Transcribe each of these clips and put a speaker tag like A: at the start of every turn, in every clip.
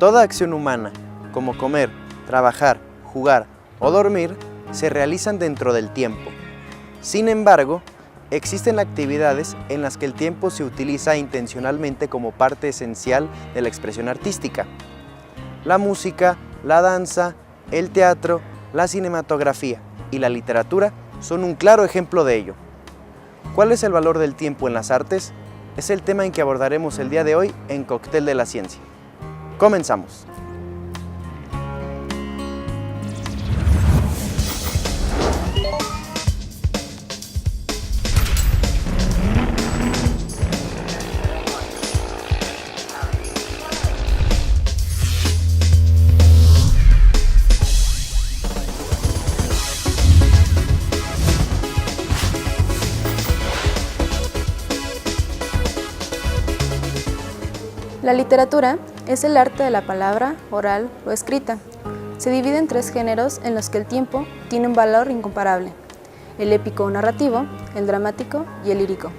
A: Toda acción humana, como comer, trabajar, jugar o dormir, se realizan dentro del tiempo. Sin embargo, existen actividades en las que el tiempo se utiliza intencionalmente como parte esencial de la expresión artística. La música, la danza, el teatro, la cinematografía y la literatura son un claro ejemplo de ello. ¿Cuál es el valor del tiempo en las artes? Es el tema en que abordaremos el día de hoy en Cóctel de la Ciencia. Comenzamos.
B: La literatura es el arte de la palabra, oral o escrita. Se divide en tres géneros en los que el tiempo tiene un valor incomparable: el épico o narrativo, el dramático y el lírico.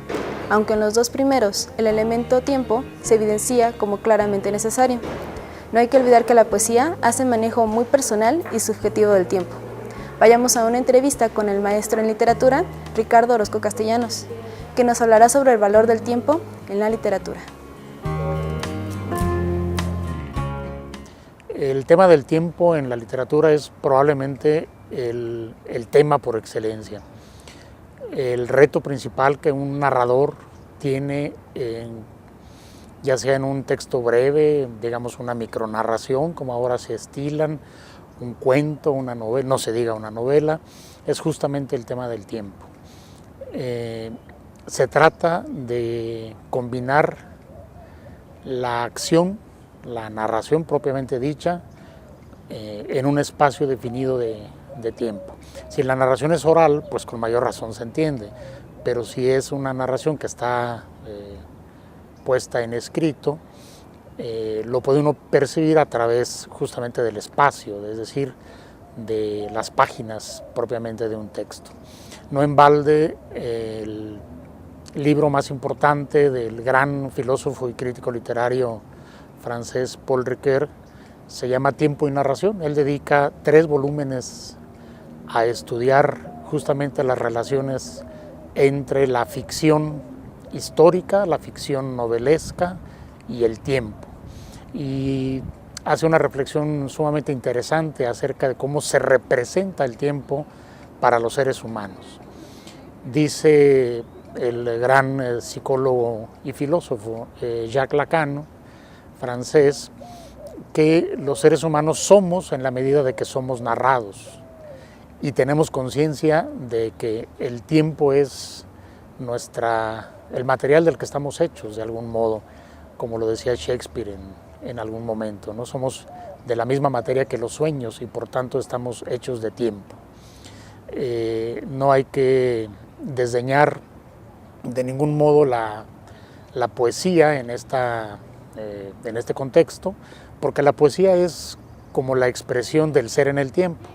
B: Aunque en los dos primeros el elemento tiempo se evidencia como claramente necesario. No hay que olvidar que la poesía hace manejo muy personal y subjetivo del tiempo. Vayamos a una entrevista con el maestro en literatura, Ricardo Orozco Castellanos, que nos hablará sobre el valor del tiempo en la literatura.
C: El tema del tiempo en la literatura es probablemente el tema por excelencia. El reto principal que un narrador tiene, ya sea en un texto breve, digamos una micronarración, como ahora se estilan, un cuento, una novela, no se diga una novela, es justamente el tema del tiempo. Se trata de combinar la acción, la narración propiamente dicha, en un espacio definido de tiempo. Si la narración es oral, pues con mayor razón se entiende, pero si es una narración que está puesta en escrito, lo puede uno percibir a través justamente del espacio, es decir, de las páginas propiamente de un texto. No en balde el libro más importante del gran filósofo y crítico literario francés Paul Ricoeur se llama Tiempo y Narración. Él dedica 3 volúmenes a estudiar justamente las relaciones entre la ficción histórica, la ficción novelesca y el tiempo. Y hace una reflexión sumamente interesante acerca de cómo se representa el tiempo para los seres humanos. Dice el gran psicólogo y filósofo Jacques Lacan, francés, que los seres humanos somos en la medida de que somos narrados y tenemos conciencia de que el tiempo es el material del que estamos hechos de algún modo, como lo decía Shakespeare en algún momento, ¿no? Somos de la misma materia que los sueños y por tanto estamos hechos de tiempo. No hay que desdeñar de ningún modo la poesía en este contexto, porque la poesía es como la expresión del ser en el tiempo.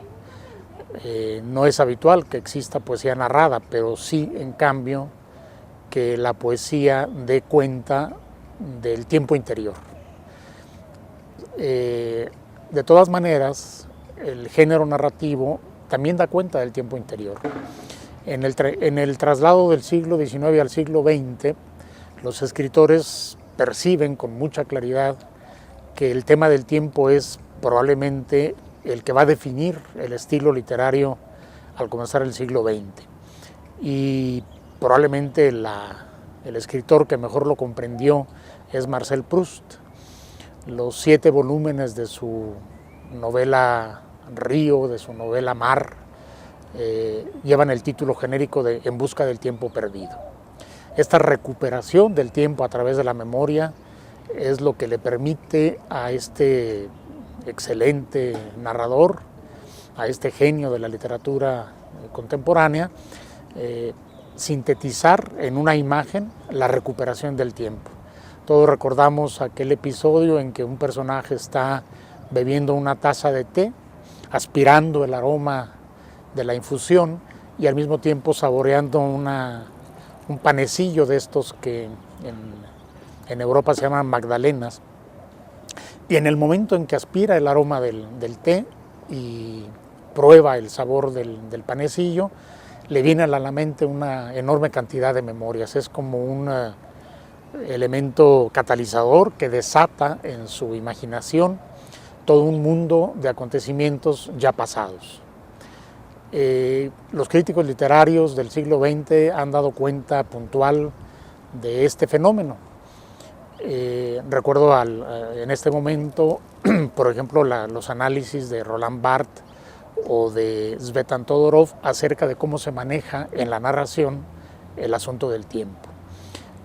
C: No es habitual que exista poesía narrada, pero sí, en cambio, que la poesía dé cuenta del tiempo interior. De todas maneras, el género narrativo también da cuenta del tiempo interior. En el traslado del siglo XIX al siglo XX, los escritores perciben con mucha claridad que el tema del tiempo es probablemente el que va a definir el estilo literario al comenzar el siglo XX. Y probablemente el escritor que mejor lo comprendió es Marcel Proust. Los 7 volúmenes de su novela Río, de su novela Mar, llevan el título genérico de En busca del tiempo perdido. Esta recuperación del tiempo a través de la memoria es lo que le permite a este excelente narrador, a este genio de la literatura contemporánea, sintetizar en una imagen la recuperación del tiempo. Todos recordamos aquel episodio en que un personaje está bebiendo una taza de té, aspirando el aroma de la infusión y al mismo tiempo saboreando un panecillo de estos que en Europa se llaman magdalenas, y en el momento en que aspira el aroma del té y prueba el sabor del panecillo, le viene a la mente una enorme cantidad de memorias. Es como un elemento catalizador que desata en su imaginación todo un mundo de acontecimientos ya pasados. Los críticos literarios del siglo XX han dado cuenta puntual de este fenómeno. Recuerdo en este momento, por ejemplo, los análisis de Roland Barthes o de Tzvetan Todorov acerca de cómo se maneja en la narración el asunto del tiempo.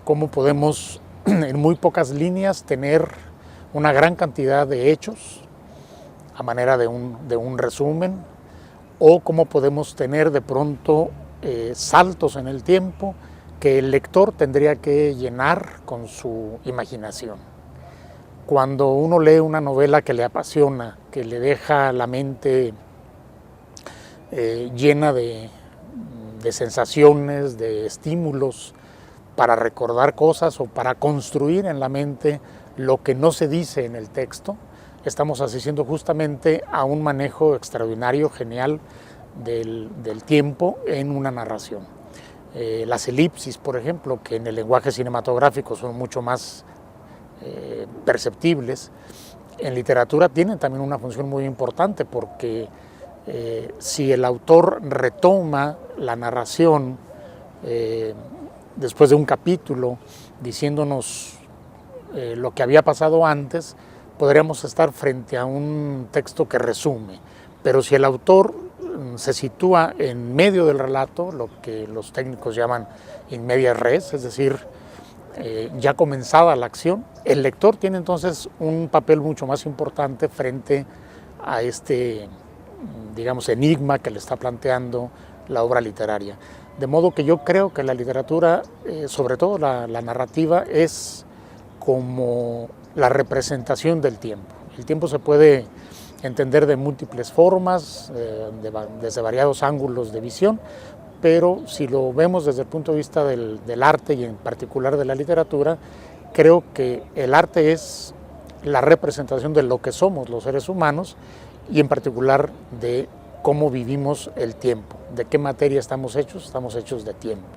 C: Cómo podemos en muy pocas líneas tener una gran cantidad de hechos a manera de un resumen, o cómo podemos tener de pronto saltos en el tiempo que el lector tendría que llenar con su imaginación. Cuando uno lee una novela que le apasiona, que le deja la mente llena de sensaciones, de estímulos para recordar cosas o para construir en la mente lo que no se dice en el texto, estamos asistiendo justamente a un manejo extraordinario, genial del tiempo en una narración. Las elipsis, por ejemplo, que en el lenguaje cinematográfico son mucho más perceptibles, en literatura tienen también una función muy importante, porque si el autor retoma la narración después de un capítulo diciéndonos lo que había pasado antes, podríamos estar frente a un texto que resume. Pero si el autor se sitúa en medio del relato, lo que los técnicos llaman in medias res, es decir, ya comenzada la acción, el lector tiene entonces un papel mucho más importante frente a este, digamos, enigma que le está planteando la obra literaria. De modo que yo creo que la literatura, sobre todo la narrativa, es como la representación del tiempo. El tiempo se puede entender de múltiples formas, desde variados ángulos de visión, pero si lo vemos desde el punto de vista del arte y en particular de la literatura, creo que el arte es la representación de lo que somos los seres humanos y en particular de cómo vivimos el tiempo, de qué materia estamos hechos de tiempo.